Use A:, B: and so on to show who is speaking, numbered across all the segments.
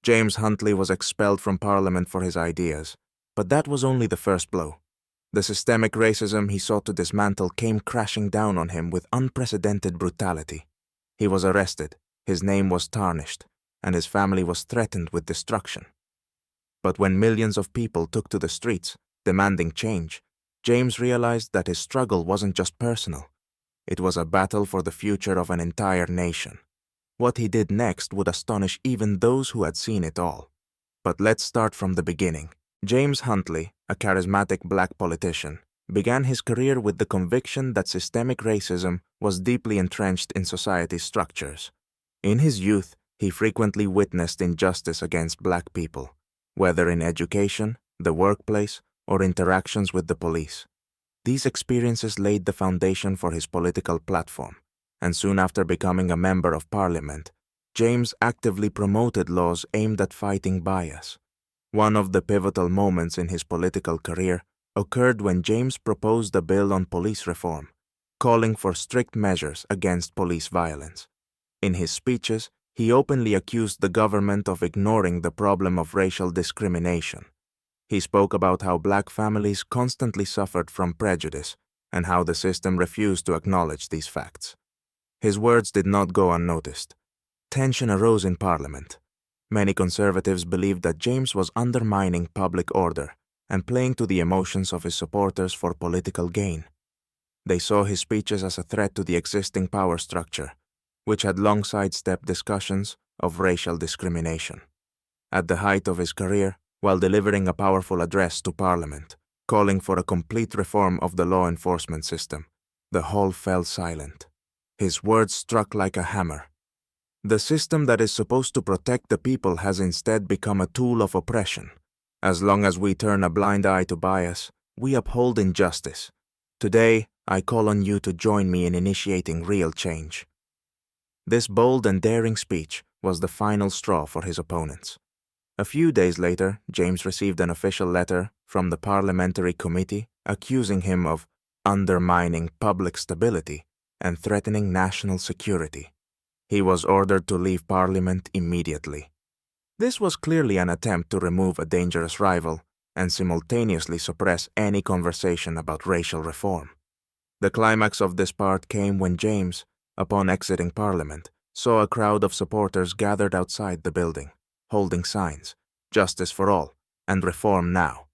A: James Huntley was expelled from Parliament for his ideas, but that was only the first blow. The systemic racism he sought to dismantle came crashing down on him with unprecedented brutality. He was arrested, his name was tarnished, and his family was threatened with destruction. But when millions of people took to the streets, demanding change, James realized that his struggle wasn't just personal. It was a battle for the future of an entire nation. What he did next would astonish even those who had seen it all. But let's start from the beginning. James Huntley, a charismatic black politician, began his career with the conviction that systemic racism was deeply entrenched in society's structures. In his youth, he frequently witnessed injustice against black people, whether in education, the workplace, or interactions with the police. These experiences laid the foundation for his political platform, and soon after becoming a member of Parliament, James actively promoted laws aimed at fighting bias. One of the pivotal moments in his political career occurred when James proposed a bill on police reform, calling for strict measures against police violence. In his speeches, he openly accused the government of ignoring the problem of racial discrimination. He spoke about how black families constantly suffered from prejudice and how the system refused to acknowledge these facts. His words did not go unnoticed. Tension arose in Parliament. Many conservatives believed that James was undermining public order and playing to the emotions of his supporters for political gain. They saw his speeches as a threat to the existing power structure, which had long sidestepped discussions of racial discrimination. At the height of his career, while delivering a powerful address to Parliament, calling for a complete reform of the law enforcement system, the hall fell silent. His words struck like a hammer. The system that is supposed to protect the people has instead become a tool of oppression. As long as we turn a blind eye to bias, we uphold injustice. Today, I call on you to join me in initiating real change. This bold and daring speech was the final straw for his opponents. A few days later, James received an official letter from the parliamentary committee accusing him of undermining public stability and threatening national security. He was ordered to leave Parliament immediately. This was clearly an attempt to remove a dangerous rival and simultaneously suppress any conversation about racial reform. The climax of this part came when James, upon exiting Parliament, saw a crowd of supporters gathered outside the building, holding signs, "Justice for all" and "Reform now."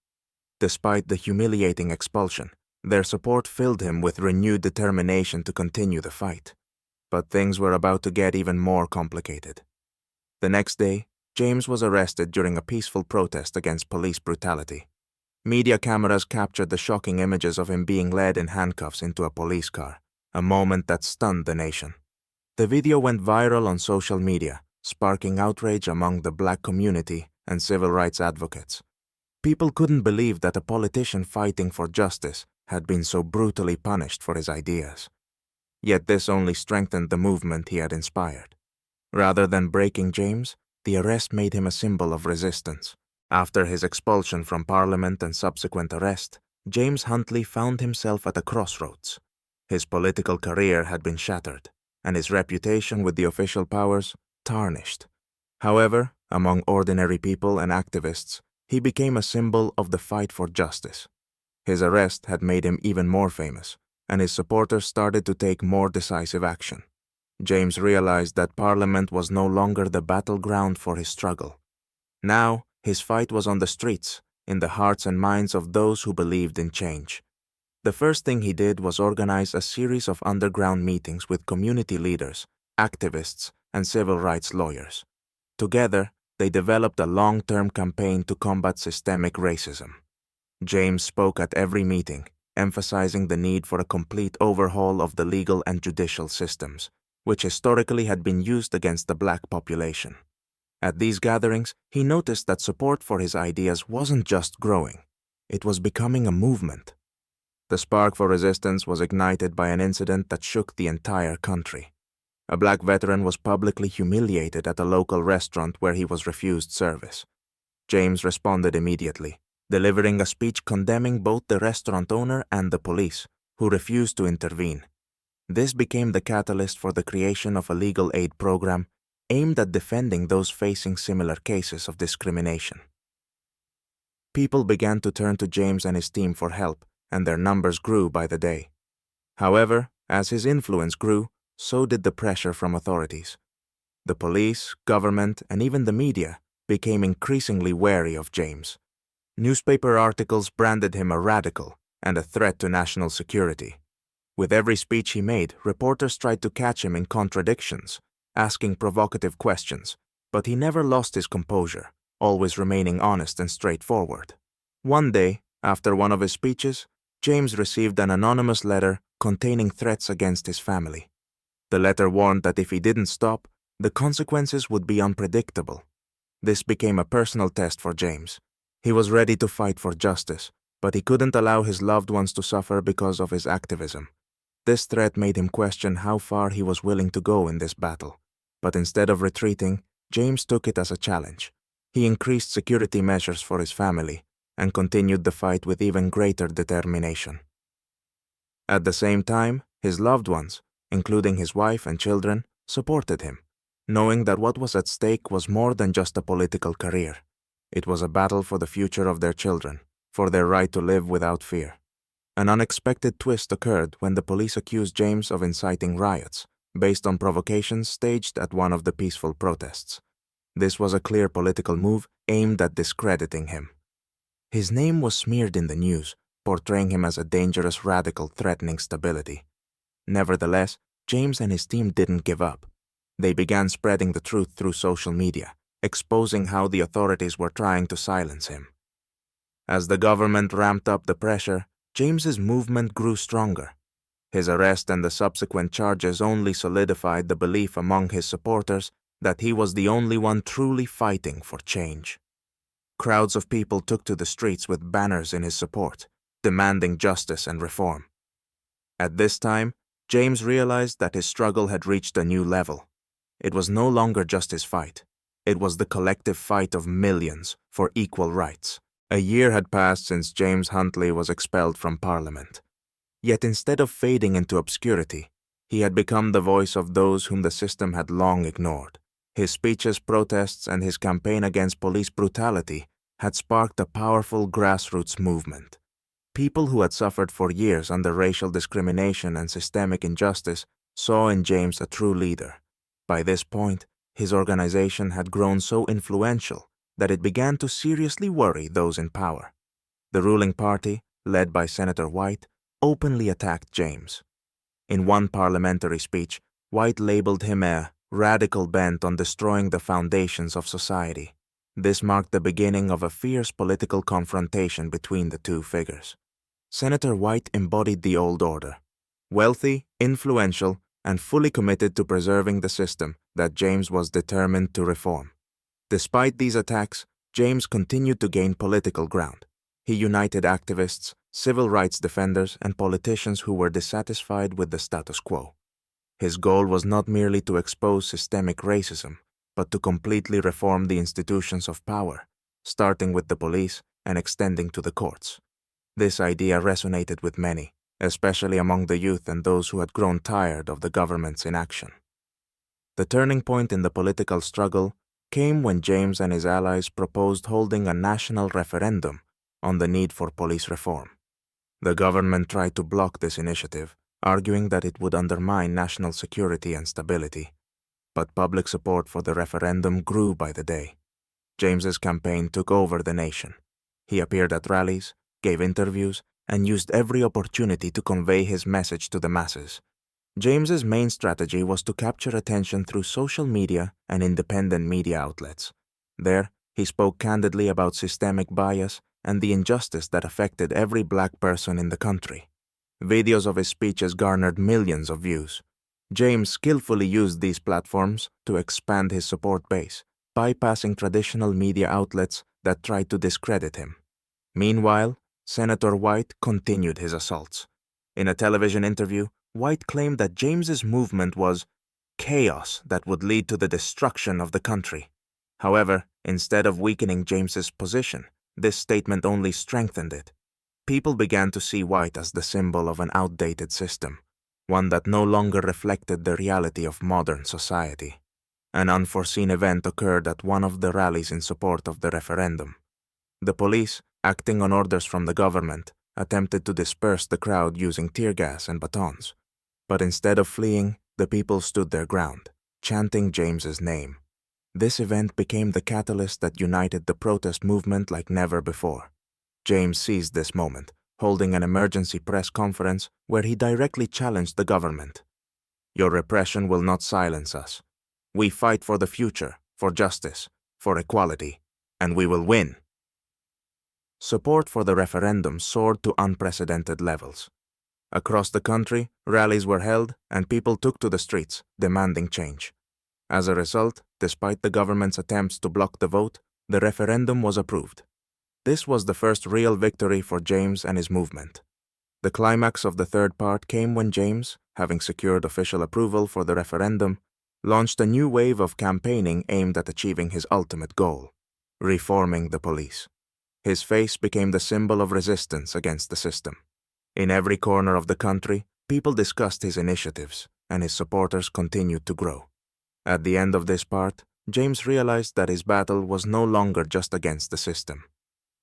A: Despite the humiliating expulsion, their support filled him with renewed determination to continue the fight. But things were about to get even more complicated. The next day, James was arrested during a peaceful protest against police brutality. Media cameras captured the shocking images of him being led in handcuffs into a police car, a moment that stunned the nation. The video went viral on social media, sparking outrage among the black community and civil rights advocates. People couldn't believe that a politician fighting for justice had been so brutally punished for his ideas. Yet this only strengthened the movement he had inspired. Rather than breaking James, the arrest made him a symbol of resistance. After his expulsion from Parliament and subsequent arrest, James Huntley found himself at a crossroads. His political career had been shattered, and his reputation with the official powers tarnished. However, among ordinary people and activists, he became a symbol of the fight for justice. His arrest had made him even more famous, and his supporters started to take more decisive action. James realized that Parliament was no longer the battleground for his struggle. Now, his fight was on the streets, in the hearts and minds of those who believed in change. The first thing he did was organize a series of underground meetings with community leaders, activists, and civil rights lawyers. Together, they developed a long-term campaign to combat systemic racism. James spoke at every meeting, emphasizing the need for a complete overhaul of the legal and judicial systems, which historically had been used against the black population. At these gatherings, he noticed that support for his ideas wasn't just growing, it was becoming a movement. The spark for resistance was ignited by an incident that shook the entire country. A black veteran was publicly humiliated at a local restaurant where he was refused service. James responded immediately, delivering a speech condemning both the restaurant owner and the police, who refused to intervene. This became the catalyst for the creation of a legal aid program aimed at defending those facing similar cases of discrimination. People began to turn to James and his team for help, and their numbers grew by the day. However, as his influence grew, so did the pressure from authorities. The police, government, and even the media became increasingly wary of James. Newspaper articles branded him a radical and a threat to national security. With every speech he made, reporters tried to catch him in contradictions, asking provocative questions, but he never lost his composure, always remaining honest and straightforward. One day, after one of his speeches, James received an anonymous letter containing threats against his family. The letter warned that if he didn't stop, the consequences would be unpredictable. This became a personal test for James. He was ready to fight for justice, but he couldn't allow his loved ones to suffer because of his activism. This threat made him question how far he was willing to go in this battle. But instead of retreating, James took it as a challenge. He increased security measures for his family and continued the fight with even greater determination. At the same time, his loved ones, including his wife and children, supported him, knowing that what was at stake was more than just a political career. It was a battle for the future of their children, for their right to live without fear. An unexpected twist occurred when the police accused James of inciting riots, based on provocations staged at one of the peaceful protests. This was a clear political move aimed at discrediting him. His name was smeared in the news, portraying him as a dangerous radical threatening stability. Nevertheless, James and his team didn't give up. They began spreading the truth through social media, exposing how the authorities were trying to silence him. As the government ramped up the pressure, James's movement grew stronger. His arrest and the subsequent charges only solidified the belief among his supporters that he was the only one truly fighting for change. Crowds of people took to the streets with banners in his support, demanding justice and reform. At this time, James realized that his struggle had reached a new level. It was no longer just his fight. It was the collective fight of millions for equal rights. A year had passed since James Huntley was expelled from Parliament. Yet instead of fading into obscurity, he had become the voice of those whom the system had long ignored. His speeches, protests, and his campaign against police brutality had sparked a powerful grassroots movement. People who had suffered for years under racial discrimination and systemic injustice saw in James a true leader. By this point, his organization had grown so influential that it began to seriously worry those in power. The ruling party, led by Senator White, openly attacked James. In one parliamentary speech, White labeled him a radical bent on destroying the foundations of society. This marked the beginning of a fierce political confrontation between the two figures. Senator White embodied the old order, wealthy, influential, and fully committed to preserving the system that James was determined to reform. Despite these attacks, James continued to gain political ground. He united activists, civil rights defenders, and politicians who were dissatisfied with the status quo. His goal was not merely to expose systemic racism, but to completely reform the institutions of power, starting with the police and extending to the courts. This idea resonated with many, especially among the youth and those who had grown tired of the government's inaction. The turning point in the political struggle came when James and his allies proposed holding a national referendum on the need for police reform. The government tried to block this initiative, arguing that it would undermine national security and stability. But public support for the referendum grew by the day. James's campaign took over the nation. He appeared at rallies, gave interviews, and used every opportunity to convey his message to the masses. James's main strategy was to capture attention through social media and independent media outlets. There, he spoke candidly about systemic bias and the injustice that affected every black person in the country. Videos of his speeches garnered millions of views. James skillfully used these platforms to expand his support base, bypassing traditional media outlets that tried to discredit him. Meanwhile, Senator White continued his assaults. In a television interview, White claimed that James's movement was chaos that would lead to the destruction of the country. However, instead of weakening James's position, this statement only strengthened it. People began to see White as the symbol of an outdated system, one that no longer reflected the reality of modern society. An unforeseen event occurred at one of the rallies in support of the referendum. The police, acting on orders from the government, attempted to disperse the crowd using tear gas and batons. But instead of fleeing, the people stood their ground, chanting James's name. This event became the catalyst that united the protest movement like never before. James seized this moment, holding an emergency press conference where he directly challenged the government. "Your repression will not silence us. We fight for the future, for justice, for equality, and we will win." Support for the referendum soared to unprecedented levels. Across the country, rallies were held and people took to the streets, demanding change. As a result, despite the government's attempts to block the vote, the referendum was approved. This was the first real victory for James and his movement. The climax of the third part came when James, having secured official approval for the referendum, launched a new wave of campaigning aimed at achieving his ultimate goal: reforming the police. His face became the symbol of resistance against the system. In every corner of the country, people discussed his initiatives, and his supporters continued to grow. At the end of this part, James realized that his battle was no longer just against the system.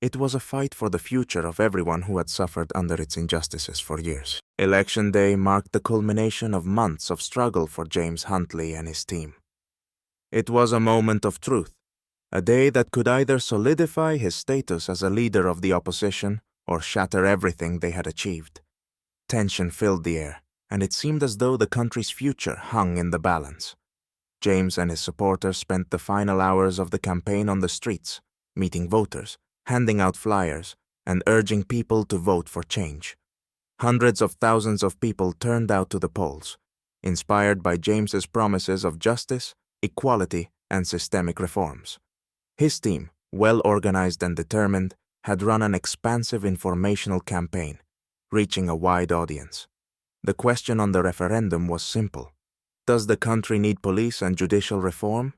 A: It was a fight for the future of everyone who had suffered under its injustices for years. Election Day marked the culmination of months of struggle for James Huntley and his team. It was a moment of truth, a day that could either solidify his status as a leader of the opposition or shatter everything they had achieved. Tension filled the air, and it seemed as though the country's future hung in the balance. James and his supporters spent the final hours of the campaign on the streets, meeting voters, handing out flyers, and urging people to vote for change. Hundreds of thousands of people turned out to the polls, inspired by James's promises of justice, equality, and systemic reforms. His team, well organized and determined, had run an expansive informational campaign, reaching a wide audience. The question on the referendum was simple: does the country need police and judicial reform?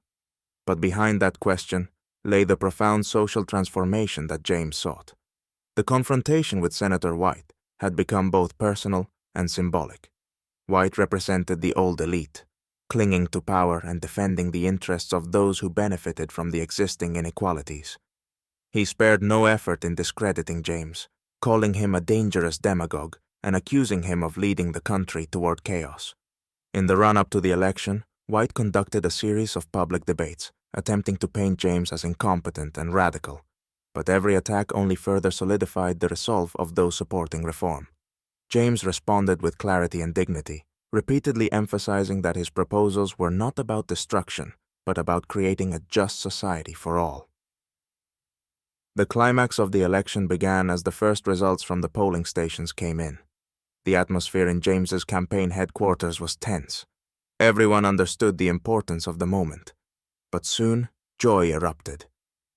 A: But behind that question lay the profound social transformation that James sought. The confrontation with Senator White had become both personal and symbolic. White represented the old elite, clinging to power and defending the interests of those who benefited from the existing inequalities. He spared no effort in discrediting James, calling him a dangerous demagogue and accusing him of leading the country toward chaos. In the run-up to the election, White conducted a series of public debates, attempting to paint James as incompetent and radical, but every attack only further solidified the resolve of those supporting reform. James responded with clarity and dignity, repeatedly emphasizing that his proposals were not about destruction, but about creating a just society for all. The climax of the election began as the first results from the polling stations came in. The atmosphere in James's campaign headquarters was tense. Everyone understood the importance of the moment. But soon, joy erupted.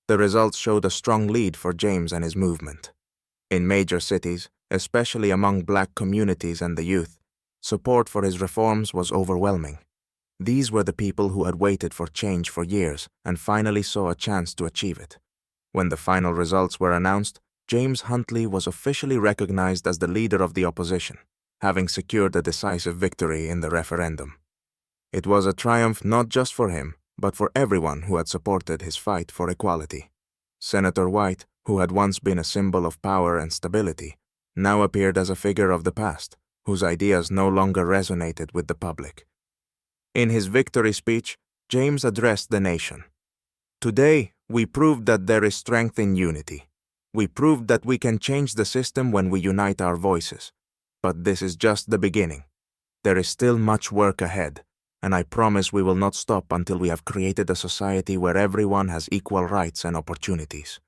A: The results showed a strong lead for James and his movement. In major cities, especially among black communities and the youth, support for his reforms was overwhelming. These were the people who had waited for change for years and finally saw a chance to achieve it. When the final results were announced, James Huntley was officially recognized as the leader of the opposition, having secured a decisive victory in the referendum. It was a triumph not just for him, but for everyone who had supported his fight for equality. Senator White, who had once been a symbol of power and stability, now appeared as a figure of the past, whose ideas no longer resonated with the public. In his victory speech, James addressed the nation. "Today, we proved that there is strength in unity. We proved that we can change the system when we unite our voices. But this is just the beginning. There is still much work ahead, and I promise we will not stop until we have created a society where everyone has equal rights and opportunities."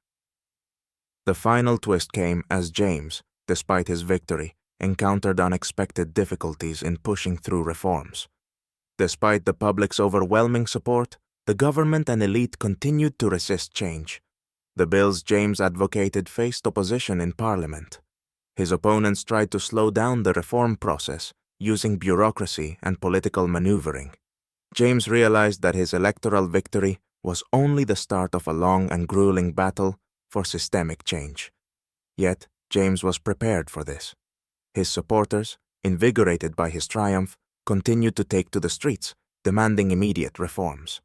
A: The final twist came as James, despite his victory, encountered unexpected difficulties in pushing through reforms. Despite the public's overwhelming support, the government and elite continued to resist change. The bills James advocated faced opposition in Parliament. His opponents tried to slow down the reform process, using bureaucracy and political maneuvering. James realized that his electoral victory was only the start of a long and grueling battle for systemic change. Yet, James was prepared for this. His supporters, invigorated by his triumph, continued to take to the streets, demanding immediate reforms.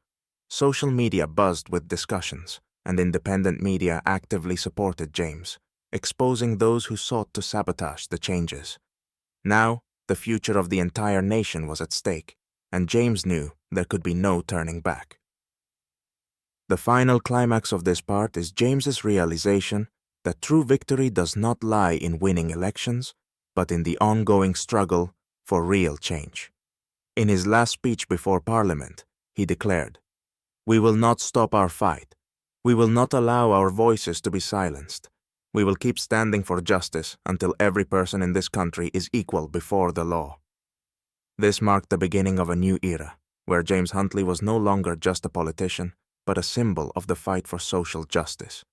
A: Social media buzzed with discussions, and independent media actively supported James, exposing those who sought to sabotage the changes. Now, the future of the entire nation was at stake, and James knew there could be no turning back. The final climax of this part is James's realization that true victory does not lie in winning elections, but in the ongoing struggle for real change. In his last speech before Parliament, he declared, "We will not stop our fight. We will not allow our voices to be silenced. We will keep standing for justice until every person in this country is equal before the law." This marked the beginning of a new era, where James Huntley was no longer just a politician, but a symbol of the fight for social justice.